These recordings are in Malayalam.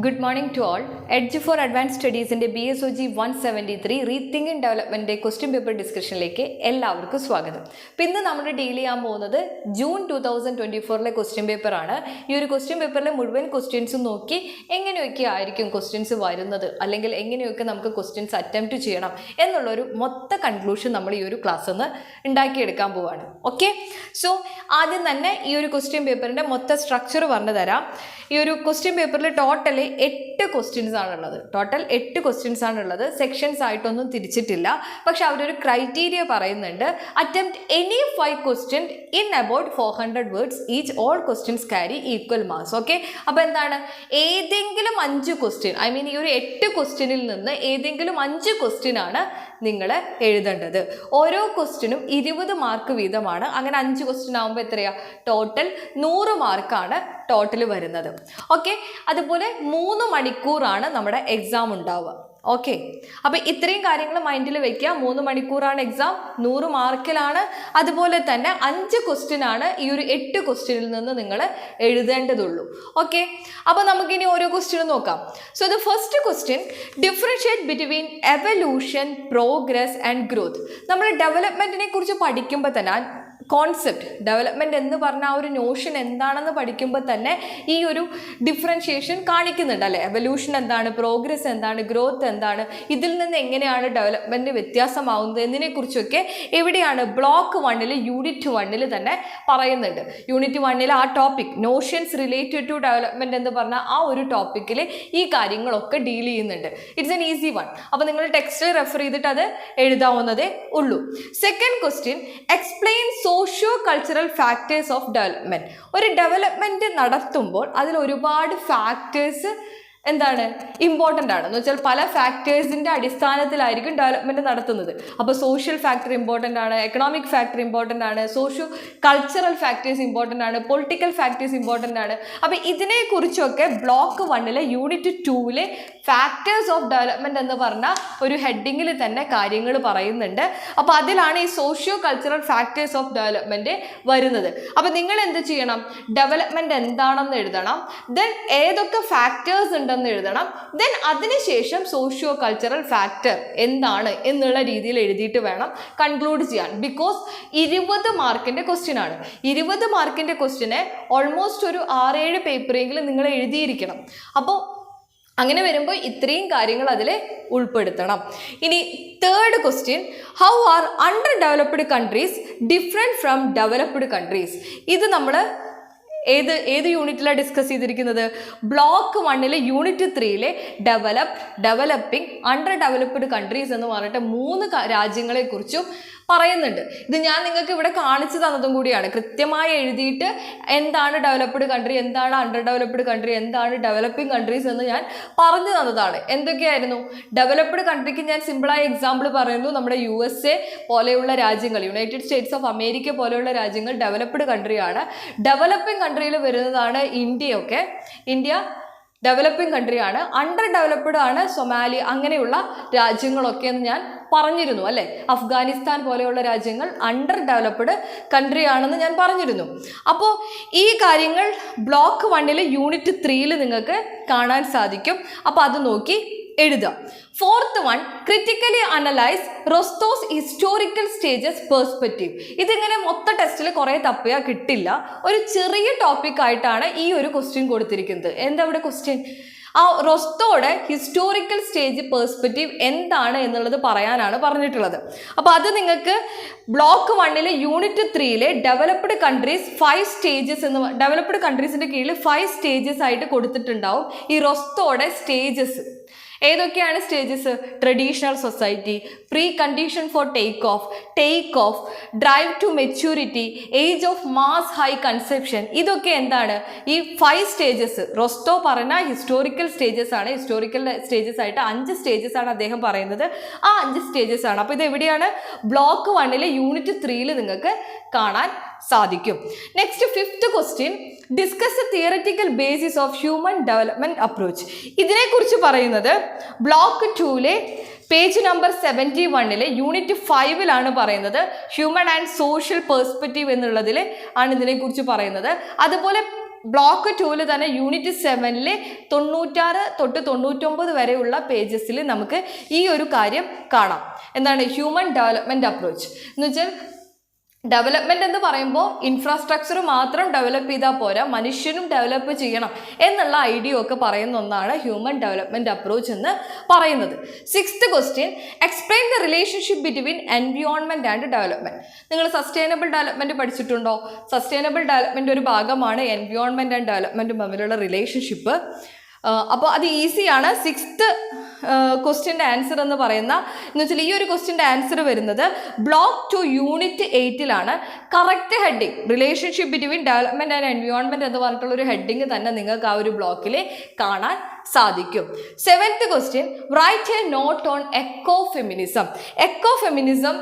Good morning to all. Edge for Advanced Studies in the BSOG 173 Rethinking Development Question Paper Discussion എല്ലാവർക്കും സ്വാഗതം. ഇന്ന് നമ്മൾ ഡീൽ ചെയ്യാൻ പോകുന്നത് ജൂൺ 2024 ക്വസ്റ്റ്യൻ പേപ്പർ ആണ്. ഈ ഒരു ക്വസ്റ്റ്യൻ പേപ്പറിലെ മുഴുവൻ ക്വസ്റ്റ്യൻസും നോക്കി എങ്ങനെയൊക്കെ ആയിരിക്കും ക്വസ്റ്റ്യൻസ് വരുന്നത്, അല്ലെങ്കിൽ എങ്ങനെയൊക്കെ നമുക്ക് ക്വസ്റ്റ്യൻസ് അറ്റംപ്റ്റ് ചെയ്യണം എന്നുള്ളൊരു മൊത്ത കൺക്ലൂഷൻ നമ്മൾ ഈ ഒരു ക്ലാസ് ഒന്ന് ഉണ്ടാക്കിയെടുക്കാൻ പോവാണ്. ഓക്കെ, സോ ആദ്യം തന്നെ ഈ ഒരു ക്വസ്റ്റ്യൻ പേപ്പറിൻ്റെ മൊത്ത സ്ട്രക്ചർ പറഞ്ഞു തരാം. ഈ ഒരു ക്വസ്റ്റ്യൻ പേപ്പറിൽ ടോട്ടൽ 8 ക്വസ്റ്റ്യൻസ് ആണുള്ളത്. സെക്ഷൻസ് ആയിട്ടൊന്നും തിരിച്ചിട്ടില്ല. പക്ഷെ അവരൊരു ക്രൈറ്റീരിയ പറയുന്നുണ്ട്. Attempt any 5 question in about 400 words each. All questions carry equal marks. Okay, അപ്പോൾ എന്താണ്, ഏതെങ്കിലും 5 ക്വസ്റ്റ്യൻ, ഐ മീൻ ഈ ഒരു 8 ക്വസ്റ്റ്യനിൽ നിന്ന് ഏതെങ്കിലും 5 ക്വസ്റ്റ്യൻ ആണ് നിങ്ങൾ എഴുതേണ്ടത്. ഓരോ ക്വസ്റ്റ്യനും 20 മാർക്ക് വീതമാണ്. അങ്ങനെ 5 ക്വസ്റ്റ്യൻ ആകുമ്പോൾ എത്രയാ, ടോട്ടൽ 100 മാർക്കാണ് ടോട്ടൽ വരുന്നത്. ഓക്കെ, അതുപോലെ 3 മണിക്കൂറാണ് നമ്മുടെ എക്സാം ഉണ്ടാവുക. ഓക്കെ, അപ്പോൾ ഇത്രയും കാര്യങ്ങൾ മൈൻഡിൽ വെക്കുക. 3 മണിക്കൂറാണ് എക്സാം, 100 മാർക്കിലാണ്. അതുപോലെ തന്നെ 5 ക്വസ്റ്റ്യൻ ആണ് ഈ ഒരു 8 ക്വസ്റ്റ്യനിൽ നിന്ന് നിങ്ങൾ എഴുതേണ്ടതുള്ളൂ. ഓക്കെ, അപ്പോൾ നമുക്കിനി ഓരോ ക്വസ്റ്റ്യനും നോക്കാം. So the first question, differentiate between evolution, progress and growth. നമ്മൾ ഡെവലപ്മെൻറ്റിനെ കുറിച്ച് പഠിക്കുമ്പോൾ തന്നെ കോൺസെപ്റ്റ്, ഡെവലപ്മെൻറ്റ് എന്ന് പറഞ്ഞ ആ ഒരു നോഷൻ എന്താണെന്ന് പഠിക്കുമ്പോൾ തന്നെ ഈ ഒരു ഡിഫറൻഷിയേഷൻ കാണിക്കുന്നുണ്ട് അല്ലേ. എവല്യൂഷൻ എന്താണ്, പ്രോഗ്രസ് എന്താണ്, ഗ്രോത്ത് എന്താണ്, ഇതിൽ നിന്ന് എങ്ങനെയാണ് ഡെവലപ്മെൻറ്റ് വ്യത്യാസമാവുന്നത് എന്നതിനെക്കുറിച്ചൊക്കെ എവിടെയാണ്, ബ്ലോക്ക് 1 യൂണിറ്റ് 1 തന്നെ പറയുന്നുണ്ട്. യൂണിറ്റ് 1 ആ topic notions related to development എന്ന് പറഞ്ഞാൽ ആ ഒരു ടോപ്പിക്കിൽ ഈ കാര്യങ്ങളൊക്കെ ഡീൽ ചെയ്യുന്നുണ്ട്. It's an easy one. അപ്പോൾ നിങ്ങൾ ടെക്സ്റ്റ് റെഫർ ചെയ്തിട്ട് അത് എഴുതാവുന്നതേ ഉള്ളൂ. Second question, explain socio cultural factors of development. ഒരു ഡെവലപ്മെൻറ്റ് നടത്തുമ്പോൾ അതിൽ ഒരുപാട് ഫാക്ടേഴ്സ് എന്താണ് ഇമ്പോർട്ടൻ്റ് ആണ്. എന്ന് വെച്ചാൽ പല ഫാക്ടേഴ്സിൻ്റെ അടിസ്ഥാനത്തിലായിരിക്കും ഡെവലപ്മെൻറ്റ് നടത്തുന്നത്. അപ്പോൾ സോഷ്യൽ ഫാക്ടർ ഇമ്പോർട്ടൻ്റ് ആണ്, എക്കണോമിക് ഫാക്ടർ ഇമ്പോർട്ടൻ്റ് ആണ്, സോഷ്യോ കൾച്ചറൽ ഫാക്ടേഴ്സ് ഇമ്പോർട്ടൻ്റ് ആണ്, പൊളിറ്റിക്കൽ ഫാക്ടേഴ്സ് ഇമ്പോർട്ടൻ്റ് ആണ്. അപ്പോൾ ഇതിനെക്കുറിച്ചൊക്കെ block 1 unit 2 factors of development എന്ന് പറഞ്ഞ ഒരു ഹെഡിങ്ങിൽ തന്നെ കാര്യങ്ങൾ പറയുന്നുണ്ട്. അപ്പോൾ അതിലാണ് ഈ socio cultural factors of development വരുന്നത്. അപ്പോൾ നിങ്ങൾ എന്ത് ചെയ്യണം, ഡെവലപ്മെൻറ്റ് എന്താണെന്ന് എഴുതണം, ദെൻ ഏതൊക്കെ ഫാക്ടേഴ്സ് ഉണ്ടെന്ന് എഴുതണം, ദെൻ അതിനുശേഷം സോഷ്യോ കൾച്ചറൽ ഫാക്ടർ എന്താണ് എന്നുള്ള രീതിയിൽ എഴുതിയിട്ട് വേണം കൺക്ലൂഡ് ചെയ്യാൻ. ബിക്കോസ് 20 മാർക്കിൻ്റെ ക്വസ്റ്റ്യൻ ആണ്. 20 മാർക്കിൻ്റെ ക്വസ്റ്റ്യനെ ഓൾമോസ്റ്റ് ഒരു 6-7 പേപ്പറെങ്കിലും നിങ്ങൾ എഴുതിയിരിക്കണം. അപ്പോൾ അങ്ങനെ വരുമ്പോൾ ഇത്രയും കാര്യങ്ങൾ അതിൽ ഉൾപ്പെടുത്തണം. ഇനി third question, how are under developed countries different from developed countries. ഇത് നമ്മൾ ഏത് യൂണിറ്റിലാണ് ഡിസ്കസ് ചെയ്തിരിക്കുന്നത്, block 1 unit 3 developing, under developed countries എന്ന് പറഞ്ഞിട്ട് 3 രാജ്യങ്ങളെക്കുറിച്ചും പറയുന്നുണ്ട്. ഇത് ഞാൻ നിങ്ങൾക്ക് ഇവിടെ കാണിച്ചു തന്നതും കൂടിയാണ്. കൃത്യമായി എഴുതിയിട്ട് എന്താണ് ഡെവലപ്ഡ് കൺട്രി, എന്താണ് അണ്ടർ ഡെവലപ്ഡ് കൺട്രി, എന്താണ് ഡെവലപ്പിംഗ് കൺട്രീസ് എന്ന് ഞാൻ പറഞ്ഞു തന്നതാണ്. എന്തൊക്കെയായിരുന്നു ഡെവലപ്ഡ് കൺട്രിക്ക് ഞാൻ സിമ്പിളായ എക്സാമ്പിൾ പറയുന്നു. നമ്മുടെ USA പോലെയുള്ള രാജ്യങ്ങൾ, യുണൈറ്റഡ് സ്റ്റേറ്റ്സ് ഓഫ് അമേരിക്ക പോലെയുള്ള രാജ്യങ്ങൾ ഡെവലപ്ഡ് കൺട്രിയാണ്. ഡെവലപ്പിംഗ് കൺട്രിയിൽ വരുന്നതാണ് ഇന്ത്യയൊക്കെ. ഇന്ത്യ ഡെവലപ്പിംഗ് കൺട്രിയാണ്. അണ്ടർ ഡെവലപ്ഡ് ആണ് സൊമാലി, അങ്ങനെയുള്ള രാജ്യങ്ങളൊക്കെ എന്ന് ഞാൻ പറഞ്ഞിരുന്നു അല്ലേ. അഫ്ഗാനിസ്ഥാൻ പോലെയുള്ള രാജ്യങ്ങൾ അണ്ടർ ഡെവലപ്ഡ് കൺട്രി ആണെന്ന് ഞാൻ പറഞ്ഞിരുന്നു. അപ്പോൾ ഈ കാര്യങ്ങൾ ബ്ലോക്ക് 1 യൂണിറ്റ് 3 നിങ്ങൾക്ക് കാണാൻ സാധിക്കും. അപ്പോൾ അത് നോക്കി എഴുതുക. Fourth one, critically analyse Rostow's historical stages perspective. ഇതിങ്ങനെ മൊത്ത ടെസ്റ്റിൽ കുറേ തപ്പിയാൽ കിട്ടില്ല. ഒരു ചെറിയ ടോപ്പിക് ആയിട്ടാണ് ഈ ഒരു ക്വസ്റ്റ്യൻ കൊടുത്തിരിക്കുന്നത്. എന്താ ഇവിടെ ക്വസ്റ്റ്യൻ, ആ റോസ്റ്റോയുടെ ഹിസ്റ്റോറിക്കൽ സ്റ്റേജ് പെർസ്പെക്റ്റീവ് എന്താണ് എന്നുള്ളത് പറയാനാണ് പറഞ്ഞിട്ടുള്ളത്. അപ്പോൾ അത് നിങ്ങൾക്ക് block 1 unit 3 developed countries 5 stages എന്ന്, ഡെവലപ്ഡ് കൺട്രീസിൻ്റെ കീഴിൽ 5 സ്റ്റേജസ് ആയിട്ട് കൊടുത്തിട്ടുണ്ടാവും ഈ റോസ്റ്റോയുടെ സ്റ്റേജസ്. ഏതൊക്കെയാണ് stages, traditional society, pre condition for take off, drive to maturity, age of mass high conception. ഇതൊക്കെ എന്താണ്, ഈ 5 സ്റ്റേജസ്. റോസ്റ്റോ പറഞ്ഞ ഹിസ്റ്റോറിക്കൽ സ്റ്റേജസ് ആണ്. ഹിസ്റ്റോറിക്കൽ സ്റ്റേജസ് ആയിട്ട് 5 സ്റ്റേജസ് ആണ് അദ്ദേഹം പറയുന്നത്. ആ 5 സ്റ്റേജസ് ആണ്. അപ്പോൾ ഇത് എവിടെയാണ്, ബ്ലോക്ക് 1 യൂണിറ്റ് 3 നിങ്ങൾക്ക് കാണാൻ സാധിക്കും. Next fifth question, discuss the theoretical basis of human development approach. ഇതിനെക്കുറിച്ച് പറയുന്നത് ബ്ലോക്ക് 2 പേജ് നമ്പർ 71 യൂണിറ്റ് 5 പറയുന്നത്. ഹ്യൂമൻ ആൻഡ് സോഷ്യൽ പെർസ്പെക്റ്റീവ് എന്നുള്ളതിൽ ആണ് ഇതിനെക്കുറിച്ച് പറയുന്നത്. അതുപോലെ ബ്ലോക്ക് 2 തന്നെ യൂണിറ്റ് 7 96 തൊട്ട് 99 വരെയുള്ള പേജസിൽ നമുക്ക് ഈ ഒരു കാര്യം കാണാം. എന്താണ് ഹ്യൂമൻ ഡെവലപ്മെന്റ് അപ്രോച്ച് എന്ന് വെച്ചാൽ ഡെവലപ്മെന്റ് എന്ന് പറയുമ്പോൾ ഇൻഫ്രാസ്ട്രക്ചർ മാത്രം ഡെവലപ്പ് ചെയ്താൽ പോരാ, മനുഷ്യനും ഡെവലപ്പ് ചെയ്യണം എന്നുള്ള ഐഡിയ ഒക്കെ പറയുന്ന ഒന്നാണ് ഹ്യൂമൻ ഡെവലപ്മെന്റ് അപ്രോച്ച് എന്ന് പറയുന്നത്. 6th question, explain the relationship between environment and development. നിങ്ങൾ സസ്റ്റൈനബിൾ ഡെവലപ്മെന്റ് പഠിച്ചിട്ടുണ്ടോ? സസ്റ്റൈനബിൾ ഡെവലപ്മെന്റ് ഒരു ഭാഗമാണ് എൻവിയോൺമെന്റ് ആൻഡ് ഡെവലപ്മെന്റും തമ്മിലുള്ള റിലേഷൻഷിപ്പ്. അപ്പോൾ അത് ഈസിയാണ്. 6th ക്വസ്റ്റ്യൻ്റെ ആൻസർ എന്ന് വെച്ചാൽ ഈ ഒരു ക്വസ്റ്റ്യൻ്റെ ആൻസർ വരുന്നത് block 2 unit 8 correct heading relationship between development and environment എന്ന് പറഞ്ഞിട്ടുള്ള ഒരു ഹെഡിങ് തന്നെ നിങ്ങൾക്ക് ആ ഒരു ബ്ലോക്കിൽ കാണാൻ സാധിക്കും. 7th question, write a note on eco feminism. Eco feminism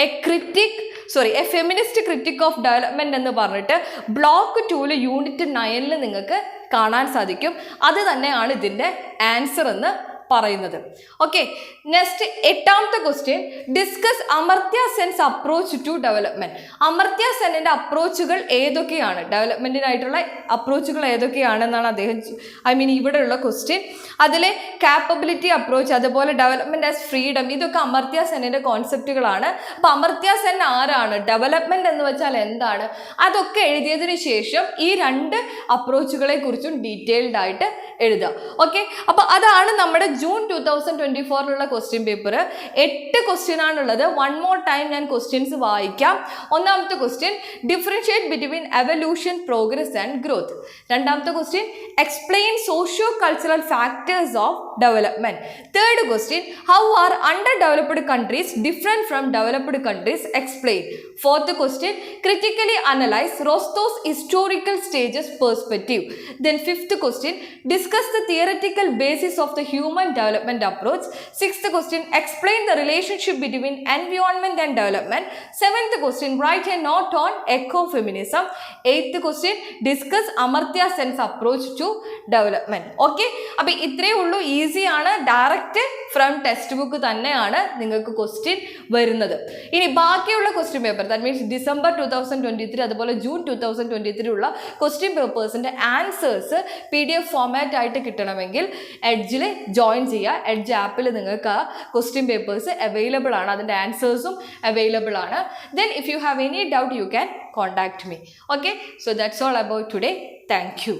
a feminist critique of development എന്ന് പറഞ്ഞിട്ട് ബ്ലോക്ക് 2 യൂണിറ്റ് 9 നിങ്ങൾക്ക് കാണാൻ സാധിക്കും. അത് തന്നെയാണ് ഇതിൻ്റെ ആൻസർ എന്ന് പറയുന്നത്. Okay, next 8th question, discuss Amartya Sen's approach to development. Amartya സെന്നിന്റെ അപ്രോച്ചുകൾ ഏതൊക്കെയാണ്, ഡെവലപ്മെന്റിനായിട്ടുള്ള അപ്രോച്ചുകൾ ഏതൊക്കെയാണെന്നാണ് ഇവിടെയുള്ള ക്വസ്റ്റ്യൻ. അതിൽ കാപ്പബിലിറ്റി അപ്രോച്ച്, അതുപോലെ ഡെവലപ്മെന്റ് ആസ് ഫ്രീഡം, ഇതൊക്കെ അമർത്യ സെന്നിന്റെ കോൺസെപ്റ്റുകളാണ്. അപ്പോൾ അമർത്യ സെൻ ആരാണ്, ഡെവലപ്മെന്റ് എന്ന് വെച്ചാൽ എന്താണ്, അതൊക്കെ എഴുതിയതിനു ശേഷം ഈ 2 അപ്രോച്ചുകളെ കുറിച്ചും ഡീറ്റെയിൽഡ് ആയിട്ട് എഴുതുക. ഓക്കെ, അപ്പോൾ അതാണ് നമ്മുടെ ജൂൺ 2024 ക്വസ്റ്റ്യൻ പേപ്പർ. 8 ക്വസ്റ്റ്യൻ ആണുള്ളത്. 1 more ടൈം ഞാൻ ക്വസ്റ്റ്യൻസ് വായിക്കാം. 1ാമത്തെ question, differentiate between evolution, progress and growth. 2ാമത്തെ question, explain socio cultural factors of development. 3rd question, how are under developed countries different from developed countries, explain. 4th question, critically analyse Rostow's historical stages perspective. Then 5th question, discuss the theoretical basis of the human development approach. 6th question, explain the relationship between environment and development. 7th question, write a note on ecofeminism. 8th question, discuss Amartya Sen's approach to development. Okay, അപ്പോൾ ഇത്രയേ ഉള്ളൂ. ഈസിയാണ്, ഡയറക്റ്റ് ഫ്രം ടെക്സ്റ്റ് ബുക്ക് തന്നെയാണ് നിങ്ങൾക്ക് ക്വസ്റ്റ്യൻ വരുന്നത്. ഇനി ബാക്കിയുള്ള question paper, that means December 2023 അതുപോലെ ജൂൺ 2023 ഉള്ള ക്വസ്റ്റ്യൻ പേപ്പേഴ്സിൻ്റെ ആൻസേഴ്സ് PDF ഫോമാറ്റ് ആയിട്ട് കിട്ടണമെങ്കിൽ എഡ്ജിൽ ജോയിൻ ചെയ്യുക. എഡ്ജ് ആപ്പിൽ നിങ്ങൾക്ക് ആ ക്വസ്റ്റ്യൻ പേപ്പേഴ്സ് അവൈലബിൾ ആണ്, അതിൻ്റെ ആൻസേഴ്സും അവൈലബിൾ ആണ്. Then if you have any doubt you can contact me. Okay, so that's all about today. Thank you.